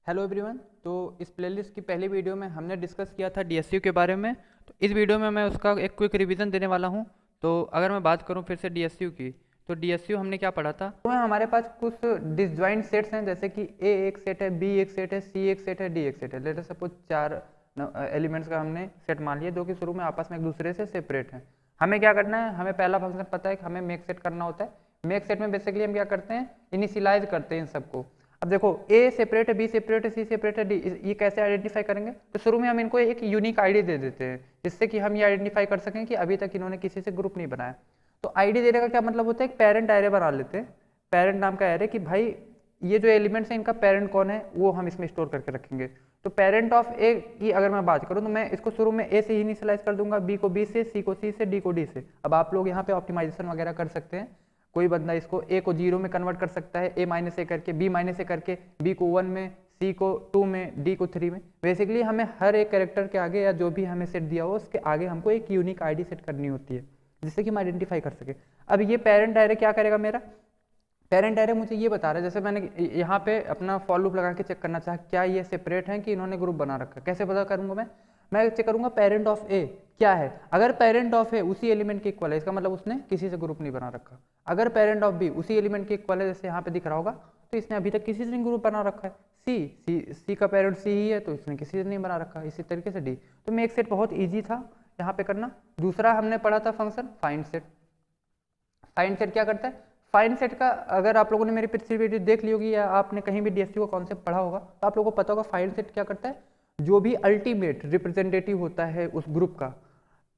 Hello everyone. तो इस playlist की पहली वीडियो में हमने डिस्कस किया था डीएसयू के बारे में। तो इस वीडियो में मैं उसका एक क्विक रिवीजन देने वाला हूं। तो अगर मैं बात करूं फिर से डीएसयू की, तो डीएसयू हमने क्या पढ़ा था। तो हमारे पास कुछ डिसजॉइंट सेट्स हैं, जैसे कि ए एक सेट है, बी एक सेट है, सी एक सेट है, डी एक सेट है। लेट अस सपोज चार एलिमेंट्स का हमने सेट मान लिया जो कि शुरू में आपस में एक दूसरे से सेपरेट हैं। हमें क्या करना है, हमें पहला फंक्शन पता है कि हमें मेक सेट करना होता है। मेक सेट में बेसिकली हम क्या करते हैं, इनिशियलाइज करते हैं इन सबको। अब देखो ए सेपरेट है, बी सेपरेट है, सी सेपरेट है, डी, ये कैसे आइडेंटिफाई करेंगे। तो शुरू में हम इनको एक यूनिक आईडी दे देते हैं, जिससे कि हम ये आइडेंटिफाई कर सकें कि अभी तक इन्होंने किसी से ग्रुप नहीं बनाया। तो आईडी देने का क्या मतलब होता है, एक पेरेंट एरे बना लेते हैं। पेरेंट नाम का एरे कि भाई ये जो एलिमेंट्स हैं इनका पेरेंट कौन है वो हम इसमें स्टोर करके रखेंगे। तो पेरेंट ऑफ ए की अगर मैं बात करूं तो मैं इसको शुरू में ए से ही इनिशियलाइज कर दूंगा, बी को बी से, सी को सी से, डी को डी से। अब आप लोग यहाँ पे ऑप्टिमाइजेशन वगैरह कर सकते हैं। कोई बंदा इसको ए को 0 में कन्वर्ट कर सकता है, ए माइनस ए करके, बी माइनस ए करके, बी को 1 में, सी को 2 में, डी को 3 में। बेसिकली हमें हर एक कैरेक्टर के आगे या जो भी हमें सेट दिया हो उसके आगे हमको एक यूनिक आईडी सेट करनी होती है, जिससे कि हम आइडेंटिफाई कर सके। अब ये पेरेंट एरे क्या करेगा, मेरा पेरेंट एरे मुझे ये बता रहा है, जैसे मैंने यहाँ पे अपना फॉर लूप लगा के चेक करना चाहा क्या ये सेपरेट हैं कि इन्होंने ग्रुप बना रखा है। कैसे पता करूंगा मैं चेक करूंगा पेरेंट ऑफ ए क्या है। अगर पेरेंट ऑफ ए उसी एलिमेंट के इक्वल है, इसका मतलब उसने किसी से ग्रुप नहीं बना रखा। अगर पेरेंट ऑफ बी उसी एलिमेंट के इक्वल है, जैसे यहाँ पे दिख रहा होगा, तो इसने अभी तक किसी से नहीं ग्रुप बना रखा है। सी का पेरेंट सी ही है, तो इसने किसी से नहीं बना रखा। इसी तरीके से डी। तो मेक सेट बहुत ईजी था यहाँ पे करना। दूसरा हमने पढ़ा था function find set. Find set क्या करता है, फाइंड सेट का अगर आप लोगों ने मेरी पिछली वीडियो देख ली होगी या आपने कहीं भी डीएसयू का कॉन्सेप्ट पढ़ा होगा तो आप लोगों को पता होगा फाइंड सेट क्या करता है। जो भी अल्टीमेट रिप्रेजेंटेटिव होता है उस ग्रुप का,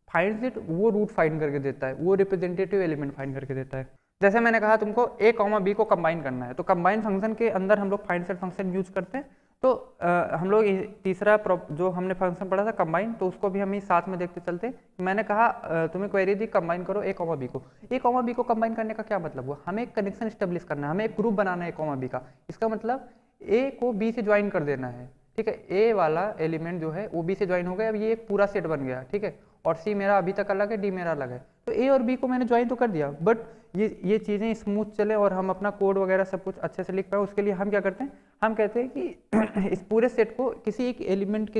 फाइंड सेट वो रूट फाइंड करके देता है, वो रिप्रेजेंटेटिव एलिमेंट फाइंड करके देता है। जैसे मैंने कहा तुमको ए कॉमा बी को कंबाइन करना है, तो कंबाइन फंक्शन के अंदर हम लोग फाइंड सेट फंक्शन यूज करते हैं। तो हम लोग तीसरा जो हमने फंक्शन पढ़ा था कंबाइन, तो उसको भी हम ही साथ में देखते चलते। मैंने कहा तुम्हें क्वेरी दी कंबाइन करो ए कॉमा बी को। ए कॉमा बी को कंबाइन करने का क्या मतलब हुआ, हमें एक कनेक्शन स्टेब्लिश करना है, हमें एक ग्रुप बनाना है ए कॉमा बी का। इसका मतलब ए को बी से ज्वाइन कर देना है, ठीक है। ए वाला एलिमेंट जो है वो बी से ज्वाइन हो गया, अब ये एक पूरा सेट बन गया, ठीक है। और सी मेरा अभी तक अलग है, डी मेरा अलग है। तो ए और बी को मैंने ज्वाइन तो कर दिया, बट ये चीज़ें स्मूथ चले और हम अपना कोड वगैरह सब कुछ अच्छे से लिख पाए, उसके लिए हम क्या करते हैं, हम कहते हैं कि इस पूरे सेट को किसी एक एलिमेंट के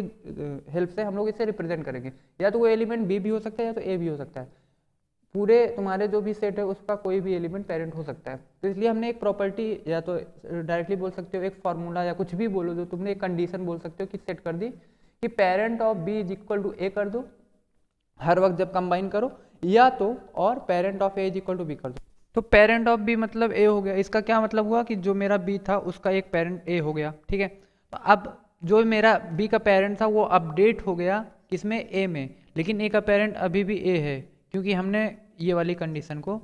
हेल्प से हम लोग इसे रिप्रेजेंट करेंगे। या तो वो एलिमेंट बी भी हो सकता है या तो ए भी हो सकता है। पूरे तुम्हारे जो भी सेट है उसका कोई भी एलिमेंट पेरेंट हो सकता है। तो इसलिए हमने एक प्रॉपर्टी या तो डायरेक्टली बोल सकते हो, एक फॉर्मूला या कुछ भी बोलो, जो तुमने एक कंडीशन बोल सकते हो कि सेट कर दी कि parent of B is equal to A कर दो हर वक्त जब कंबाइन करो, या तो और parent of A is equal to B कर दो। तो पेरेंट ऑफ बी मतलब ए हो गया। इसका क्या मतलब हुआ कि जो मेरा बी था उसका एक पेरेंट ए हो गया, ठीक है। तो अब जो मेरा बी का पेरेंट था वो अपडेट हो गया किसमें, ए में। लेकिन ए का पेरेंट अभी भी ए है, क्योंकि हमने ये वाली कंडीशन को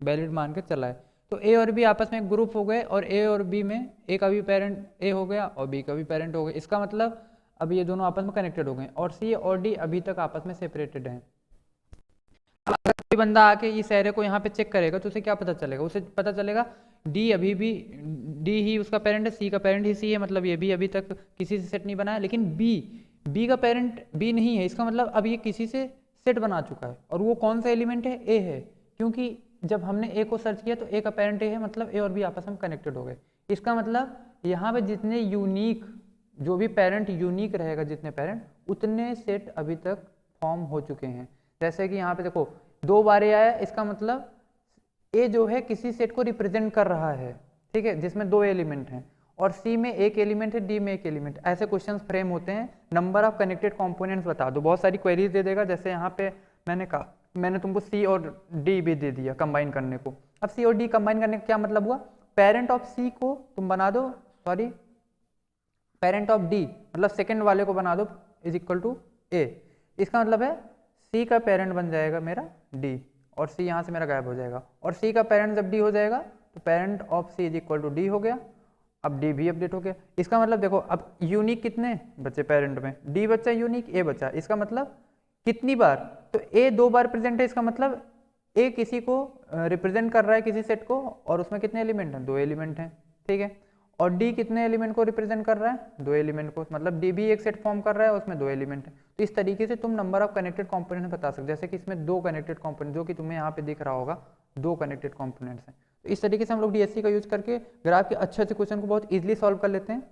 वैलिड मान के चला है। तो ए और बी आपस में ग्रुप हो गए, और ए और बी में ए का भी पेरेंट ए हो गया और बी का भी पेरेंट हो गया। इसका मतलब अब ये दोनों आपस में कनेक्टेड हो गए, और सी और डी अभी तक आपस में सेपरेटेड हैं। अगर कोई बंदा आके इस एरे को यहाँ पे चेक करेगा तो उसे क्या पता चलेगा, उसे पता चलेगा डी अभी भी डी ही उसका पेरेंट है, सी का पेरेंट ही सी है, मतलब ये भी अभी तक किसी से सेट नहीं बनाया। लेकिन बी का पेरेंट बी नहीं है, इसका मतलब अब ये किसी से सेट बना चुका है। और वो कौन सा एलिमेंट है, ए है, क्योंकि जब हमने ए को सर्च किया तो ए का पेरेंट ए है, मतलब ए और बी आपस में कनेक्टेड हो गए। इसका मतलब यहाँ पे जितने यूनिक, जो भी पेरेंट यूनिक रहेगा, जितने पेरेंट उतने सेट अभी तक फॉर्म हो चुके हैं। जैसे कि यहाँ पे देखो 2 बार ए आया, इसका मतलब ए जो है किसी सेट को रिप्रेजेंट कर रहा है, ठीक है, जिसमें 2 एलिमेंट हैं, और सी में एक एलिमेंट है, डी में एक एलिमेंट। ऐसे क्वेश्चंस फ्रेम होते हैं। नंबर ऑफ कनेक्टेड कंपोनेंट्स बता दो, बहुत सारी क्वेरीज दे देगा। जैसे यहाँ पे मैंने कहा, मैंने तुमको सी और डी भी दे दिया कंबाइन करने को। अब सी और डी कंबाइन करने का क्या मतलब हुआ, पेरेंट ऑफ सी को तुम बना दो, सॉरी पेरेंट ऑफ डी मतलब सेकेंड वाले को बना दो इज इक्वल टू ए। इसका मतलब है सी का पेरेंट बन जाएगा मेरा डी, और सी यहाँ से मेरा गायब हो जाएगा। और सी का पेरेंट जब डी हो जाएगा तो parent of C is equal to D हो गया। अब डी भी अपडेट हो गया। इसका मतलब देखो अब यूनिक कितने बच्चे पेरेंट में, डी बच्चा यूनिक, ए बच्चा। इसका मतलब कितनी बार, तो ए 2 बार प्रेजेंट है, इसका मतलब ए किसी को रिप्रेजेंट कर रहा है किसी सेट को, और उसमें कितने एलिमेंट हैं, 2 एलिमेंट हैं, ठीक है। और डी कितने एलिमेंट को रिप्रेजेंट कर रहा है, 2 एलिमेंट को, मतलब डी भी एक सेट फॉर्म कर रहा है, उसमें 2 एलिमेंट है। तो इस तरीके से तुम नंबर ऑफ कनेक्टेड कंपोनेंट बता सकते हो। जैसे कि इसमें 2 कनेक्टेड कंपोनेंट, जो कि तुम्हें यहाँ पे दिख रहा होगा, 2 कनेक्टेड कंपोनेंट्स हैं। तो इस तरीके से हम लोग डीएससी का यूज करके ग्राफ के अच्छे अच्छे क्वेश्चन को बहुत ईजिली सॉल्व कर लेते हैं।